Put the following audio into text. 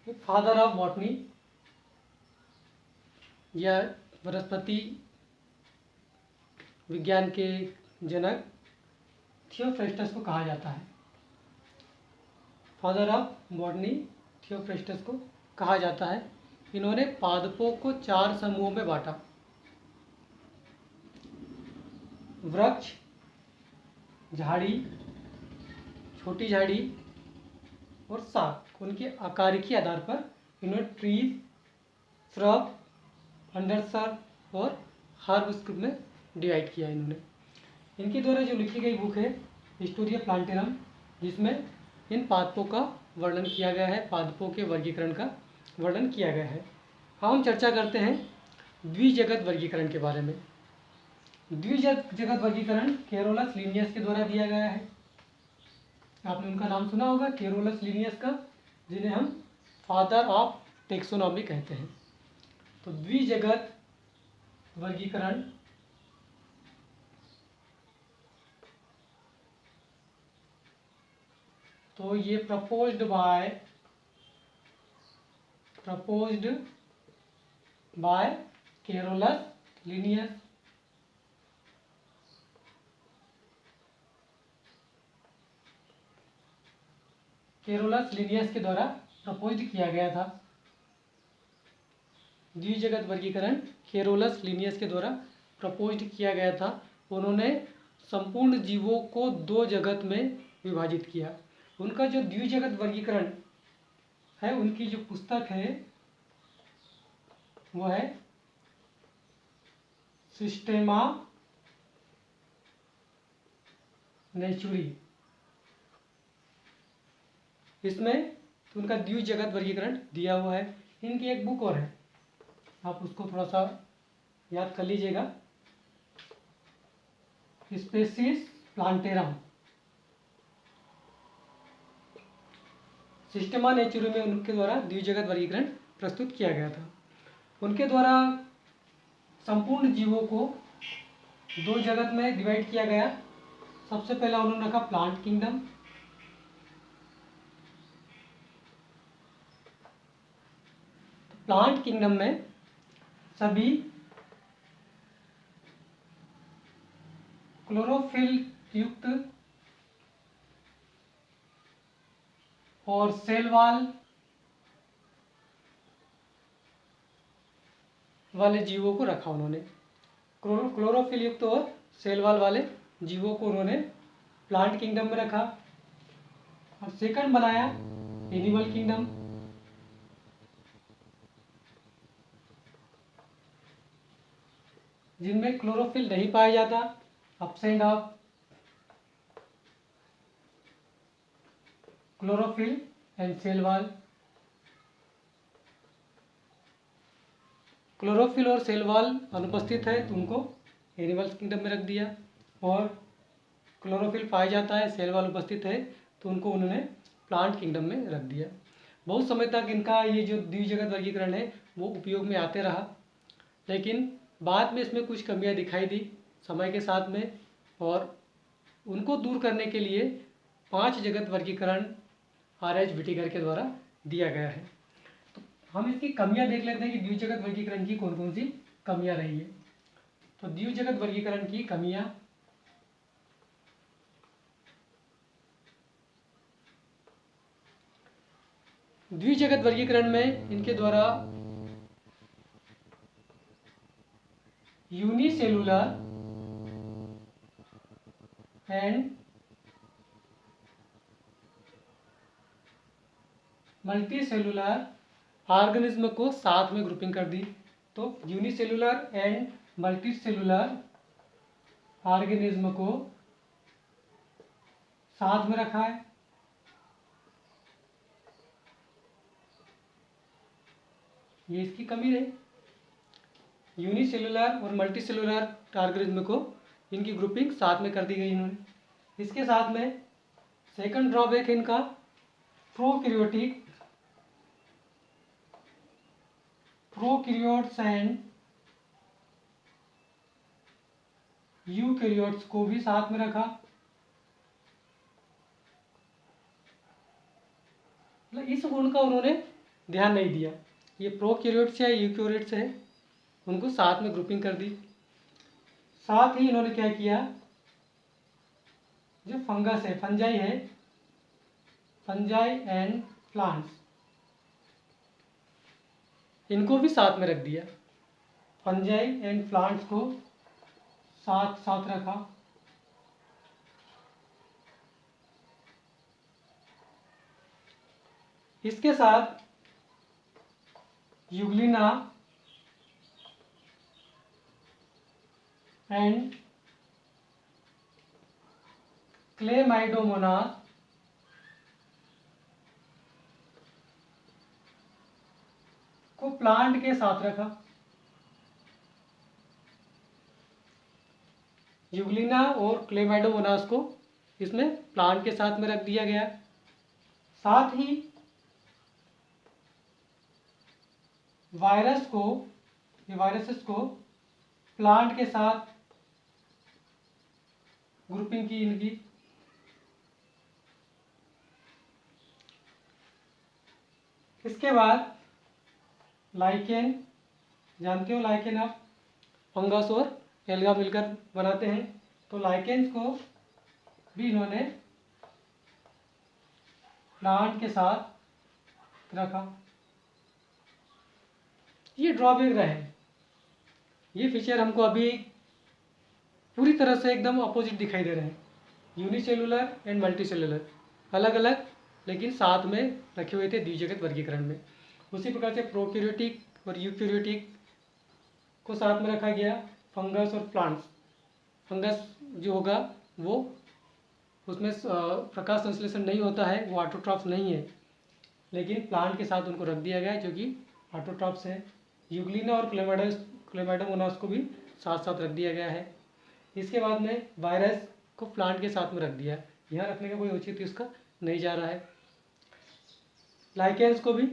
Father of botany या वनस्पति विज्ञान के जनक थियोफ्रेस्टस को कहा जाता है। फादर ऑफ बॉटनी थियोफ्रेस्टस को कहा जाता है। इन्होंने पादपों को 4 समूहों में बांटा। वृक्ष, झाड़ी, छोटी झाड़ी और शाख, उनके आकारिकी आधार पर इन्होंने ट्रीज, श्रब, अंडरसर्ब और हर्ब्स ग्रुप में डिवाइड किया इन्होंने। इनके द्वारा जो लिखी गई बुक है हिस्टोरिया प्लांटेरम, जिसमें इन पादपों का वर्णन किया गया है, पादपों के वर्गीकरण का वर्णन किया गया है। हम चर्चा करते हैं द्विजगत वर्गीकरण के बारे में। द्विजगत वर्गीकरण कैरोलस लिनियस के द्वारा दिया गया है। आपने उनका नाम सुना होगा, कैरोलस लिनियस का, जिन्हें हम फादर ऑफ टेक्सोनॉमी कहते हैं। तो द्विजगत वर्गीकरण तो ये proposed by Carolus Linnaeus. Carolus Linnaeus के द्वारा प्रपोज किया गया था। द्विजगत वर्गीकरण कैरोलस लिनियस के द्वारा प्रपोज किया गया था। उन्होंने संपूर्ण जीवों को 2 जगत में विभाजित किया। उनका जो द्विजगत वर्गीकरण है, उनकी जो पुस्तक है वो है सिस्टेमा नेचुरी। इसमें उनका द्विजगत वर्गीकरण दिया हुआ है। इनकी एक बुक और है, आप उसको थोड़ा सा याद कर लीजिएगा, स्पेसीज प्लांटेरम। सिस्टेमा नेचुरी में उनके द्वारा द्विजगत वर्गीकरण प्रस्तुत किया गया था। उनके द्वारा संपूर्ण जीवों को 2 जगत में डिवाइड किया गया। सबसे पहला उन्होंने रखा प्लांट किंगडम। प्लांट किंगडम में सभी क्लोरोफिल युक्त और सेल वॉल वाले जीवों को रखा उन्होंने। क्लोरोफिल युक्त और सेल वॉल वाले जीवों को उन्होंने प्लांट किंगडम में रखा। और सेकंड बनाया एनिमल किंगडम। जिनमें क्लोरोफिल नहीं पाया जाता, absent of chlorophyll and cell wall. क्लोरोफिल और सेल वॉल अनुपस्थित है तो उनको एनिमल्स किंगडम में रख दिया। और क्लोरोफिल पाया जाता है, सेल वॉल उपस्थित है तो उनको उन्होंने प्लांट किंगडम में रख दिया। बहुत समय तक इनका ये जो द्विजगत वर्गीकरण है वो उपयोग में आते रहा, लेकिन बाद में इसमें कुछ कमियां दिखाई दी समय के साथ में, और उनको दूर करने के लिए 5 जगत वर्गीकरण R.H. व्हिटिकर के द्वारा दिया गया है। तो हम इसकी कमियां देख लेते हैं कि द्विजगत वर्गीकरण की कौन कौन सी कमियां रही है। तो द्विजगत वर्गीकरण की कमियां, द्विजगत वर्गीकरण में इनके द्वारा यूनिसेलुलर एंड मल्टीसेलुलर ऑर्गेनिज्म को साथ में ग्रुपिंग कर दी। तो यूनिसेलुलर एंड मल्टीसेलुलर ऑर्गेनिज्म को साथ में रखा है। ये इसकी कमी रही। यूनिसेलुलर और मल्टीसेलुलर ऑर्गेनिज्म को इनकी ग्रुपिंग साथ में कर दी गई इन्होंने। इसके साथ में सेकंड ड्रॉबैक इनका प्रोकैरियोट्स एंड यूकैरियोट्स को भी साथ में रखा। मतलब इस गुण का उन्होंने ध्यान नहीं दिया। ये प्रोकैरियोट्स या यूकैरियोट्स है, उनको साथ में ग्रुपिंग कर दी। साथ ही इन्होंने क्या किया, जो फंगस है, फंजाई है, फंजाई एंड प्लांट्स, इनको भी साथ में रख दिया। फंजाई एंड प्लांट्स को साथ साथ रखा। इसके साथ यूग्लिना एंड क्लेमाइडोमोनास को प्लांट के साथ रखा। यूग्लिना और क्लेमाइडोमोनास को इसमें प्लांट के साथ में रख दिया गया। साथ ही वायरस को, ये वायरसेस को प्लांट के साथ ग्रुपिंग की इनकी। इसके बाद लाइकेन, जानते हो लाइकेन आप, फंगस और एल्गा मिलकर बनाते हैं, तो लाइकेन्स को भी इन्होंने प्लांट के साथ रखा। ये ड्रॉबैक रहे, ये फीचर हमको अभी पूरी तरह से एकदम अपोजिट दिखाई दे रहे हैं। यूनिसेलुलर एंड मल्टीसेलुलर अलग अलग लेकिन साथ में रखे हुए थे द्विजगत वर्गीकरण में। उसी प्रकार से प्रोकैरियोटिक और यूकैरियोटिक को साथ में रखा गया। फंगस और प्लांट्स, फंगस जो होगा वो उसमें प्रकाश संश्लेषण नहीं होता है, वो ऑटोट्रॉफ्स नहीं है, लेकिन प्लांट के साथ उनको रख दिया गया है जो कि ऑटोट्रॉफ्स है। यूग्लिना और क्लेमाइडोमोनास को भी साथ साथ रख दिया गया है। इसके बाद में वायरस को प्लांट के साथ में रख दिया। यहाँ रखने का कोई औचित्य उसका नहीं जा रहा है। लाइकेंस को भी